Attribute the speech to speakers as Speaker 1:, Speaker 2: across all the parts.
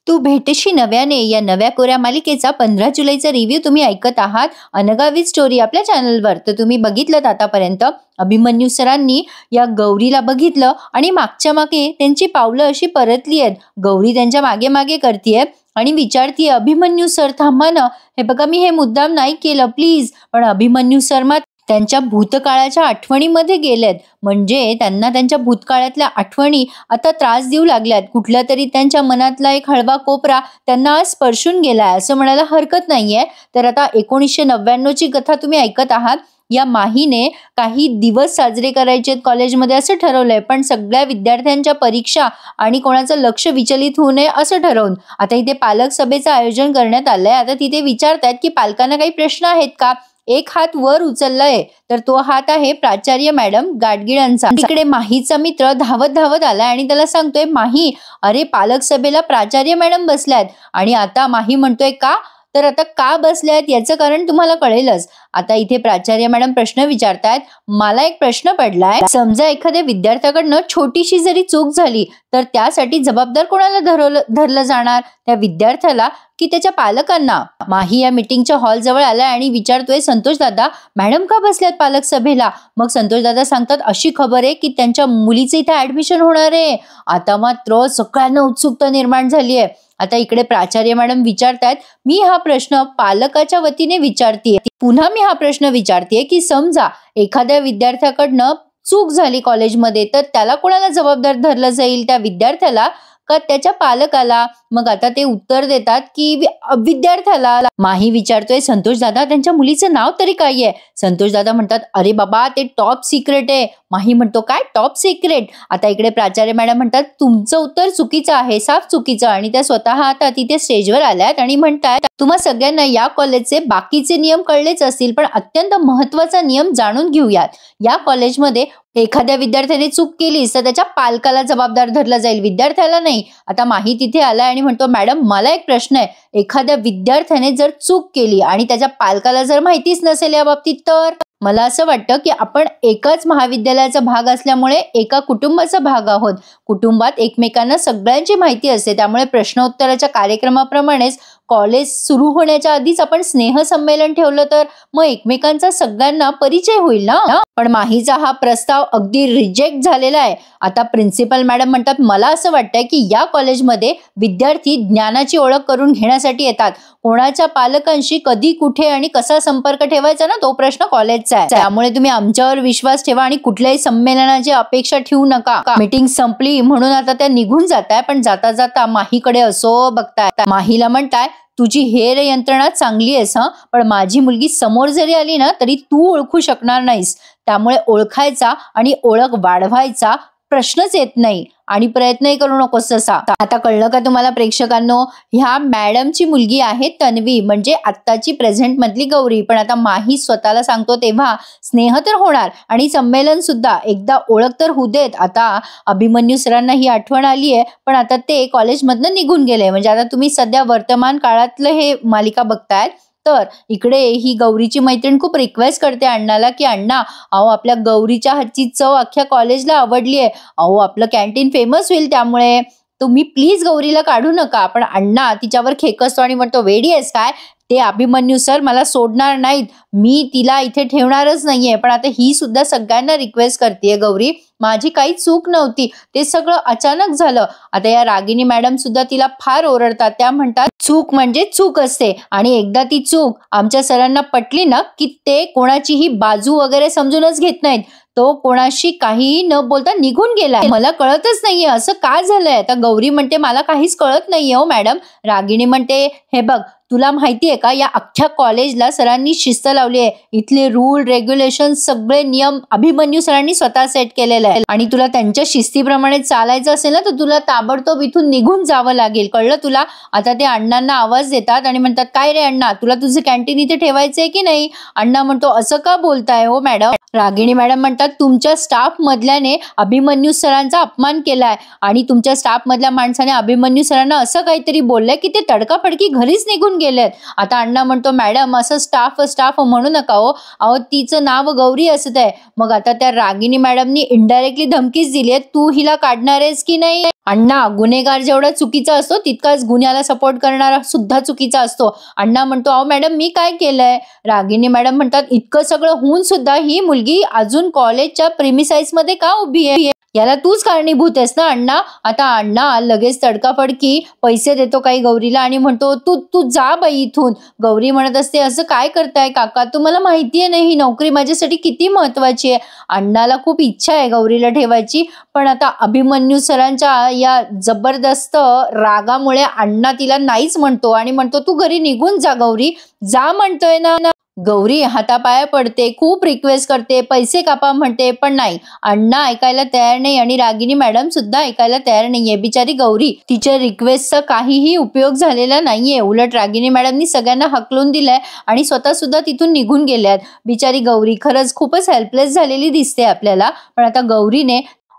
Speaker 1: तू भेटशी नव्याने या नव्या कोऱ्या मालिकेचा 15 जुलैचा रिव्ह्यू तुम्ही ऐकत आहात अनघा विथ स्टोरी आपल्या चॅनलवर। तर तुम्ही बघितलं आतापर्यंत अभिमन्यू सरांनी या गौरीला बघितलं आणि मागच्या मागे त्यांची पावलं अशी परतली आहेत। गौरी त्यांच्या मागे मागे करतीये आणि विचारतीये अभिमन्यू सर थांबा ना, हे बघा मी हे मुद्दाम नाही केलं प्लीज। पण अभिमन्यू सर त्यांच्या भूतकाळाच्या आठवणीमध्ये गेलेत, म्हणजे त्यांना त्यांच्या भूतकाळातल्या आठवणी आता त्रास देऊ लागल्यात। कुठल्या तरी त्यांच्या मनातला एक हळवा कोपरा त्यांना आज स्पर्शून गेलाय असं म्हणायला हरकत नाहीये। तर आता 1999 ची कथा तुम्ही ऐकत आहात। या माहीने काही दिवस साजरे करायचे कॉलेजमध्ये असं ठरवलंय, पण सगळ्या विद्यार्थ्यांच्या परीक्षा आणि कोणाचं लक्ष विचलित होऊ नये असं ठरवून आता इथे पालक सभेचं आयोजन करण्यात आलंय। आता तिथे विचारतात की पालकांना काही प्रश्न आहेत का। एक हात वर उचललाय, तर तो हात आहे प्राचार्य मॅडम गाडगिळांचा। तिकडे माहीचा मित्र धावत धावत आलाय आणि त्याला सांगतोय माही, अरे पालक सभेला प्राचार्य मॅडम बसल्यात। आणि आता माही म्हणतोय का, तर आता का बसल्यात याचं कारण तुम्हाला कळेलच। आता इथे प्राचार्य मॅडम प्रश्न विचारतायत, मला एक प्रश्न पडलाय, समजा एखाद्या विद्यार्थ्याकडनं छोटीशी जरी चूक झाली तर त्यासाठी जबाबदार कोणाला धरलं जाणार, त्या विद्यार्थ्याला की त्याच्या पालकांना। माही या मीटिंगच्या हॉल जवळ आलाय आणि विचारतोय संतोष दादा मॅडम का बसल्यात पालक सभेला। मग संतोष दादा सांगतात अशी खबर आहे की त्यांच्या मुलीचं इथे ऍडमिशन होणार आहे। आता मात्र सगळ्यांना उत्सुकता निर्माण झाली आहे। आता इकडे प्राचार्य मॅडम विचारतायत, मी हा प्रश्न पालकाच्या वतीने विचारतीये, पुन्हा मी हा प्रश्न विचारतीये की समजा एखाद्या विद्यार्थ्याकडनं चूक झाली कॉलेजमध्ये तर त्याला कोणाला जबाबदार धरलं जाईल, त्या विद्यार्थ्याला का त्याच्या पालकाला। मग आता ते उत्तर देतात की विद्यार्थ्याला। माही विचारतोय संतोष दादा त्यांच्या मुलीचं नाव तरी काय आहे। संतोष दादा म्हणतात अरे बाबा ते टॉप सिक्रेट आहे। माही म्हणतो काय टॉप सिक्रेट। आता इकडे प्राचार्य मॅडम म्हणतात तुमचं उत्तर चुकीचं आहे, साफ चुकीचं। आणि त्या स्वतः आता तिथे स्टेजवर आल्यात आणि म्हणतात तुम्हा सगळ्यांना या कॉलेजचे बाकीचे नियम कळलेच असतील, पण अत्यंत महत्वाचा नियम जाणून घेऊयात। या कॉलेजमध्ये एखाद्या विद्यार्थ्याने चूक केली तर त्याच्या पालकाला जबाबदार धरलं जाईल, विद्यार्थ्याला नाही। आता माही तिथे आलाय आणि म्हणतो मॅडम मला एक प्रश्न आहे, एखाद्या विद्यार्थ्याने जर चूक केली आणि त्याच्या पालकाला जर माहितीच नसेल या बाबतीत, तर मला असं वाटतं की आपण एकाच महाविद्यालयाचा भाग असल्यामुळे एका कुटुंबाचा भाग आहोत। कुटुंबात एकमेकांना सगळ्यांची माहिती असते, त्यामुळे प्रश्नोत्तराच्या कार्यक्रमाप्रमाणेच कॉलेज सुरू होण्याच्या आधीच आपण स्नेहसंमेलन ठेवलं तर मग एकमेकांचा सगळ्यांना परिचय होईल ना। पण माहीचा हा प्रस्ताव अगदी रिजेक्ट झालेला आहे। आता प्रिन्सिपल मॅडम म्हणतात मला असं वाटतंय की या कॉलेजमध्ये विद्यार्थी ज्ञानाची ओळख करून घेण्यासाठी येतात, कोणाच्या पालकांशी कधी कुठे आणि कसा संपर्क ठेवायचा ना तो प्रश्न कॉलेजचा आहे। त्यामुळे तुम्ही आमच्यावर विश्वास ठेवा आणि कुठल्याही संमेलनाची अपेक्षा ठेवू नका। मीटिंग संपली म्हणून आता त्या निघून जाताय, पण जाता जाता माहीकडे असो बघताय। माहीला म्हणताय तुझी हेर यंत्रणा चांगली आहेस हा, पण माझी मुलगी समोर जरी आली ना तरी तू ओळखू शकणार नाहीस। त्यामुळे ओळखायचा आणि ओळख वाढवायचा प्रश्नच येत नाही आणि प्रयत्नही करू नकोस तसा। आता कळलं का तुम्हाला प्रेक्षकांनो, ह्या मॅडमची मुलगी आहे तन्वी, म्हणजे आत्ताची प्रेझेंट मधली गौरी। पण आता माही स्वतःला सांगतो तेव्हा स्नेह तर होणार आणि संमेलन सुद्धा, एकदा ओळख तर होऊ देत। आता अभिमन्यू सरांना ही आठवण आली आहे, पण आता ते कॉलेजमधनं निघून गेले। म्हणजे आता तुम्ही सध्या वर्तमान काळातलं हे मालिका बघतायत। तर इकडे ही गौरीची मैत्रीण खूप रिक्वेस्ट करते अण्णाला की अण्णा अहो आपल्या गौरीच्या हातची चव अख्ख्या कॉलेजला आवडली आहे, अहो आपलं कॅन्टीन फेमस होईल, त्यामुळे तुम्ही प्लीज गौरीला काढू नका। पण अण्णा तिच्यावर खेकसतो आणि म्हणतो वेडी आहेस काय, ते अभिमन्यू सर मला सोडणार नाहीत, मी तिला इथे ठेवणारच नाहीये। पण आता ही सुद्धा सगळ्यांना रिक्वेस्ट करते गौरी माझी काही चूक नव्हती, ते सगळं अचानक झालं। आता या रागिनी मॅडम सुद्धा तिला फार ओरडतात, त्या म्हणतात चूक म्हणजे चूक असते आणि एकदा ती चूक आमच्या सरांना पटली ना की ते कोणाचीही बाजू वगैरे समजूनच घेत नाहीत। तो कोणाशी काहीही न बोलता निघून गेलाय, मला कळतच नाहीये असं का झालंय। आता गौरी म्हणते मला काहीच कळत नाहीये हो मॅडम। रागिणी म्हणते हे बघ तुला माहितीये का या अख्ख्या कॉलेजला सरांनी शिस्त लावली आहे, इथले रूल रेग्युलेशन सगळे नियम अभिमन्यू सरांनी स्वतः सेट केलेले आहे आणि तुला त्यांच्या शिस्तीप्रमाणे चालायचं असेल ना तर तुला ताबडतोब इथून निघून जावं लागेल, कळलं तुला। आता ते अण्णांना आवाज देतात आणि म्हणतात काय रे अण्णा तुला तुझं कॅन्टीन इथे ठेवायचंय की नाही। अण्णा म्हणतो असं का बोलताय हो मॅडम। रागिणी मॅडम म्हणतात तुमच्या स्टाफ मधल्याने अभिमन्यू सरांचा अपमान केलाय आणि तुमच्या स्टाफ मधल्या माणसाने अभिमन्यू सरांना असं काहीतरी बोललंय की ते तडकाफडकी घरीच निघून निघून गेलेत. आता अण्णा म्हणतो मॅडम असं स्टाफ म्हणू नका हो, अहो तिचं नाव गौरी असत आहे. मग आता त्या रागिनी मॅडमनी इनडायरेक्टली धमकीच दिली आहे, तू हिला काढणार आहेस की नाही. अण्णा गुन्हेगार जेवढा चुकीचा असतो तितकाच गुन्ह्याला सपोर्ट करणारा सुद्धा चुकीचा असतो. अण्णा म्हणतो अहो मॅडम मी काय केलंय. रागिनी मॅडम म्हणतात इतकं सगळं होऊन सुद्धा ही मुलगी अजून कॉलेजच्या प्रिमिसाइज मध्ये का उभी आहे, याला तूच कारणीभूत आहेस ना अण्णा. आता अण्णा लगेच तडकाफडकी पैसे देतो काही गौरीला आणि म्हणतो तू तू जा बाई इथून. गौरी म्हणत असते असं काय करताय काका, तुम्हाला माहितीये नाही ही नोकरी माझ्यासाठी किती महत्वाची आहे. अण्णाला खूप इच्छा आहे गौरीला ठेवायची, पण आता अभिमन्यू सरांच्या या जबरदस्त रागामुळे अण्णा तिला नाहीच म्हणतो आणि म्हणतो तू घरी निघून जा गौरी, जा म्हणतोय ना. गौरी हातापाया पडते, खूप रिक्वेस्ट करते, पैसे कापा म्हणते, पण नाही, अण्णा ऐकायला तयार नाही आणि रागिनी मॅडम सुद्धा ऐकायला तयार नाहीये. बिचारी गौरी, तिच्या रिक्वेस्टचा काहीही उपयोग झालेला नाहीये. उलट रागिनी मॅडमनी सगळ्यांना हकलून दिलंय आणि स्वतः सुद्धा तिथून निघून गेल्यात. बिचारी गौरी खरंच खूपच हेल्पलेस झालेली दिसते आपल्याला.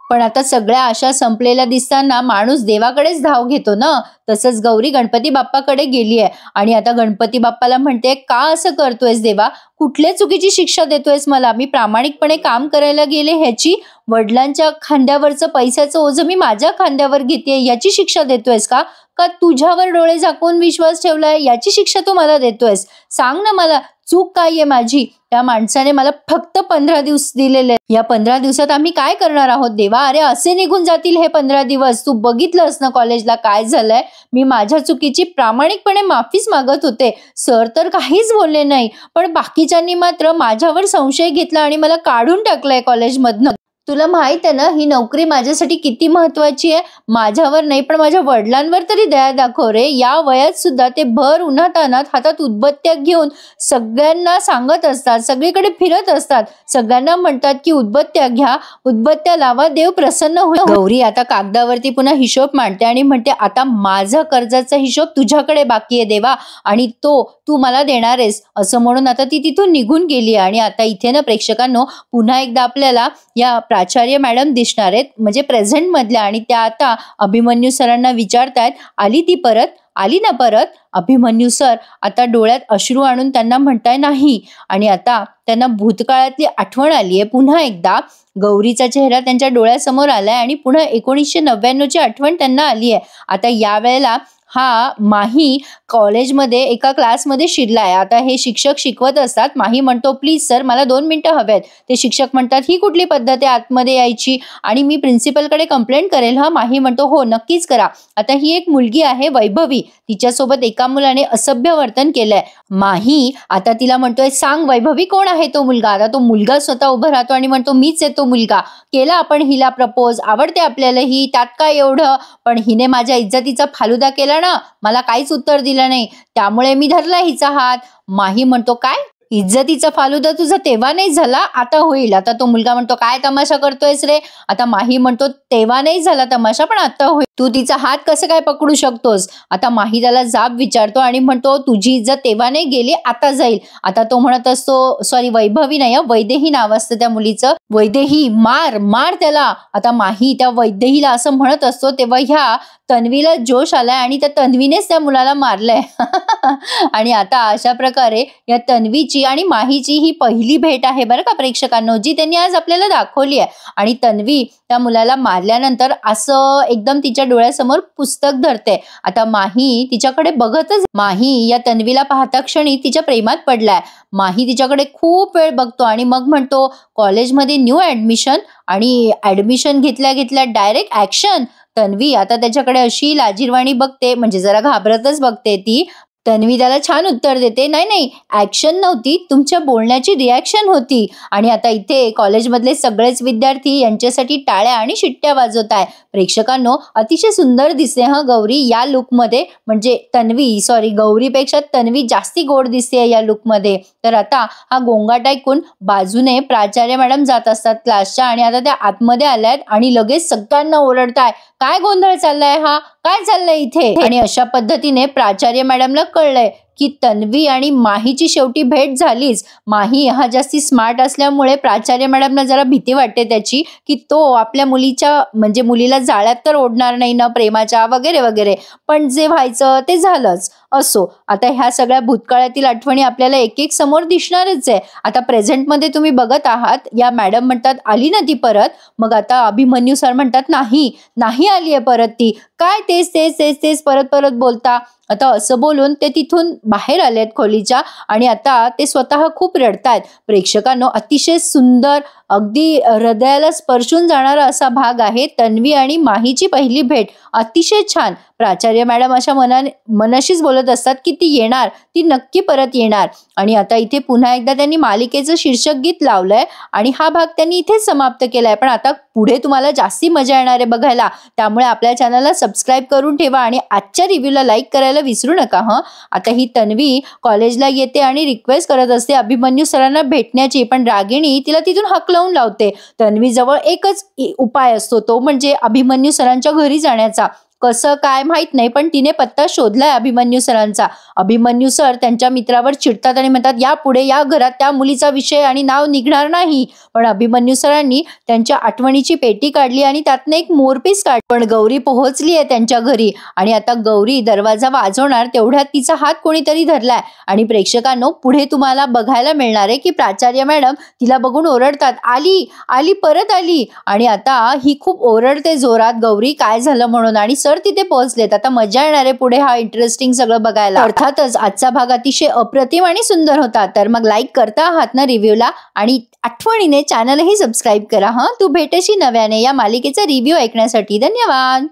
Speaker 1: पण आता सगळ्या आशा संपलेल्या दिसताना माणूस देवाकडेच धाव घेतो ना. तसंच गौरी गणपती बाप्पाकडे गेली आहे आणि आता गणपती बाप्पाला म्हणते का असं करतोयस देवा, कुठल्या चुकीची शिक्षा देतोयस मला. मी प्रामाणिकपणे काम करायला गेले ह्याची, वडिलांच्या खांद्यावरचं पैशाचं ओझं मी माझ्या खांद्यावर घेते याची शिक्षा देतोयस का तुझ्यावर डोळे झाकून विश्वास ठेवलाय याची शिक्षा तू मला देतोयस. सांग ना मला चूक काय आहे माझी. त्या माणसाने मला फक्त 15 दिवस दिलेले, या 15 दिवसात आम्ही काय करणार आहोत देवा. अरे असे निघून जातील हे 15 दिवस. तू बघितलंस ना कॉलेजला काय झालंय. मी माझ्या चुकीची प्रामाणिकपणे माफीच मागत होते. सर तर काहीच बोलले नाही, पण बाकीच्यांनी मात्र माझ्यावर संशय घेतला आणि मला काढून टाकलंय कॉलेजमधनं. तुला माहित आहे ना ही नोकरी माझ्यासाठी किती महत्वाची आहे. माझ्यावर नाही पण माझ्या वडिलांवर तरी दया दाखव रे. या वयात सुद्धा ते भर उन्हातानात हातात उदबत्त्या घेऊन सगळ्यांना सांगत असतात, सगळीकडे फिरत असतात, सगळ्यांना म्हणतात की उदबत्त्या घ्या, उदबत्त्या लावा, देव प्रसन्न होईल. गौरी आता कागदावरती पुन्हा हिशोब मांडते आणि म्हणते आता माझा कर्जाचा हिशोब तुझ्याकडे बाकी आहे देवा आणि तो तू मला देणार आहेस असं म्हणून आता ती तिथून निघून गेली. आणि आता इथे ना प्रेक्षकांनो पुन्हा एकदा आपल्याला या प्राचार्य मॅडम दिसणार आहेत म्हणजे प्रेझेंट मधल्या आणि त्या आता अभिमन्यू सरांना विचारतायत आली ती परत, आली ना परत. अभिमन्यू सर आता डोळ्यात अश्रू आणून त्यांना म्हणताय नाही आणि आता त्यांना भूतकाळातली आठवण आली आहे. पुन्हा एकदा गौरीचा चेहरा त्यांच्या डोळ्यासमोर आलाय आणि पुन्हा 1999ची आठवण त्यांना आली आहे. आता यावेळेला हा माही कॉलेजमध्ये एका क्लासमध्ये शिरलाय. आता हे शिक्षक शिकवत असतात. माही म्हणतो प्लीज सर मला 2 मिनिटं हवेत. ते शिक्षक म्हणतात ही कुठली पद्धत आहे आतमध्ये यायची आणि मी प्रिन्सिपलकडे कंप्लेंट करेल. हा माही म्हणतो हो नक्कीच करा. आता ही एक मुलगी आहे वैभवी, तिच्यासोबत एका मुलाने असभ्य वर्तन केलंय. माही आता तिला म्हणतोय सांग वैभवी कोण आहे तो मुलगा. आता तो मुलगा स्वतः उभा राहतो आणि म्हणतो मीच आहे तो मुलगा. केला आपण हिला प्रपोज, आवडते आपल्याला ही, त्यात काय एवढं, पण हिने माझ्या इज्जतीचा फालुदा केला ना, मला काहीच उत्तर दिलं नाही, त्यामुळे मी धरला हिचा हात. माही म्हणतो काय इज्जतीचा फालुदा तुझा तेव्हा नाही झाला आता होईल. आता तो मुलगा म्हणतो काय तमाशा करतोयस रे. आता माही म्हणतो तेव्हा नाही झाला तमाशा पण आता होईल. तू तिचा हात कसं काय पकडू शकतोस. आता माही त्याला जाब विचारतो आणि म्हणतो तुझी इज्जत तेव्हा नाही गेली आता जाईल. आता तो म्हणत असतो सॉरी वैभवी नाही वैदेही नाव असतं त्या मुलीचं, वैदेही मार मार त्याला. आता माही त्या वैदेहीला असं म्हणत असतो तेव्हा ह्या तन्वीला जोश आलाय आणि त्या तन्वीनेच त्या मुलाला मारलंय. आणि आता अशा प्रकारे या तन्वीची आणि माहीची ही पहिली भेट आहे बरं का प्रेक्षकांनो, जी त्यांनी आज आपल्याला दाखवली आहे. आणि तन्वी त्या मुलाला मारल्यानंतर असं एकदम तिच्या डोळ्यासमोर पुस्तक धरते. आता माही तिच्याकडे बघतच, माही या तन्वीला पाहता क्षणी तिच्या प्रेमात पडलाय. माही तिच्याकडे खूप वेळ बघतो आणि मग म्हणतो कॉलेजमध्ये न्यू ऍडमिशन आणि ऍडमिशन घेतल्या घेतल्या डायरेक्ट ऍक्शन. तन्वी आता त्याच्याकडे अशी लाजिरवाणी बघते म्हणजे जरा घाबरतच बघते ती. तन्वी त्याला छान उत्तर देते नाही नाही ऍक्शन नव्हती तुमच्या बोलण्याची रिॲक्शन होती. आणि आता इथे कॉलेजमधले सगळेच विद्यार्थी यांच्यासाठी टाळ्या आणि शिट्ट्या वाजवत आहे. प्रेक्षकांनो अतिशय सुंदर दिसते हा गौरी या लुकमध्ये, म्हणजे तन्वी सॉरी गौरीपेक्षा तन्वी जास्ती गोड दिसते या लुकमध्ये. तर आता हा गोंगाट ऐकून बाजूने प्राचार्य मॅडम जात असतात क्लासच्या आणि आता त्या आतमध्ये आल्यात आणि लगेच सगळ्यांना ओरडताय काय गोंधळ चाललाय हा, काय चाललंय इथे. आणि अशा पद्धतीने प्राचार्य मॅडमला कळलंय की तन्वी आणि माहीची शेवटी भेट झालीच. माही हा जास्ती स्मार्ट असल्यामुळे प्राचार्य मॅडमला जरा भीती वाटते त्याची, की तो आपल्या मुलीला जाळ्यात तर ओढणार नाही ना प्रेमाच्या, वगैरे वगैरे. पण जे व्हायचं ते झालंच. असो, आता ह्या सगळ्या भूतकाळातील आठवणी आपल्याला एक एक समोर दिसणारच आहे. आता प्रेझेंटमध्ये तुम्ही बघत आहात, या मॅडम म्हणतात आली ना ती परत. मग आता अभिमन्यू सर म्हणतात नाही नाही आली आहे परत ती, काय तेच तेच तेच तेच परत परत बोलता. आता असं बोलून ते तिथून बाहेर आलेत खोलीच्या आणि आता ते स्वतः खूप रडतायत. प्रेक्षकांनो, अतिशय सुंदर, अगदी हृदयाला स्पर्शून जाणारा असा भाग आहे. तन्वी आणि माहीची पहिली भेट अतिशय छान. प्राचार्य मॅडम अशा मनाशीच बोलत असतात की ती येणार, ती नक्की परत येणार. आणि आता इथे पुन्हा एकदा त्यांनी मालिकेचं शीर्षक गीत लावलंय आणि हा भाग त्यांनी इथेच समाप्त केलाय. पण आता पुढे तुम्हाला जास्ती मजा येणार आहे बघायला, त्यामुळे आपल्या चॅनलला सबस्क्राईब करून ठेवा आणि आजच्या रिव्ह्यूला लाईक करायला विसरू नका हं. आता ही तन्वी कॉलेजला येते आणि रिक्वेस्ट करत असते अभिमन्यू सरांना भेटण्याची, पण रागिणी तिला तिथून हकलवून लावते. तन्वीजवळ एकच उपाय असतो, तो म्हणजे अभिमन्यू सरांच्या घरी जाण्याचा. कसं काय माहित नाही, पण तिने पत्ता शोधलाय अभिमन्यू सरांचा. अभिमन्यू सर त्यांच्या मित्रावर चिडतात आणि म्हणतात या पुढे या घरात त्या मुलीचा विषय आणि नाव निघणार नाही. पण अभिमन्यू सरांनी त्यांच्या आठवणीची पेटी काढली आणि त्यातनं एक मोरपीस काढली. पण गौरी पोहोचली आहे त्यांच्या घरी आणि आता गौरी दरवाजा वाजवणार तेवढ्यात तिचा हात कोणीतरी धरलाय. आणि प्रेक्षकांनो, पुढे तुम्हाला बघायला मिळणार आहे की प्राचार्य मॅडम तिला बघून ओरडतात, आली आली परत आली. आणि आता ही खूप ओरडते जोरात, गौरी काय झालं म्हणून. आणि सर तिथे पोहोचलेत. आता मजा येणार आहे पुढे हा इंटरेस्टिंग सगळं बघायला. अर्थातच आजचा भाग अतिशय अप्रतिम आणि सुंदर होता. तर मग लाईक करता आहात ना रिव्ह्यूला, आणि आठवणीने चॅनलही सबस्क्राईब करा हं. तू भेटेशी नव्याने या मालिकेचा रिव्ह्यू ऐकण्यासाठी. धन्यवाद.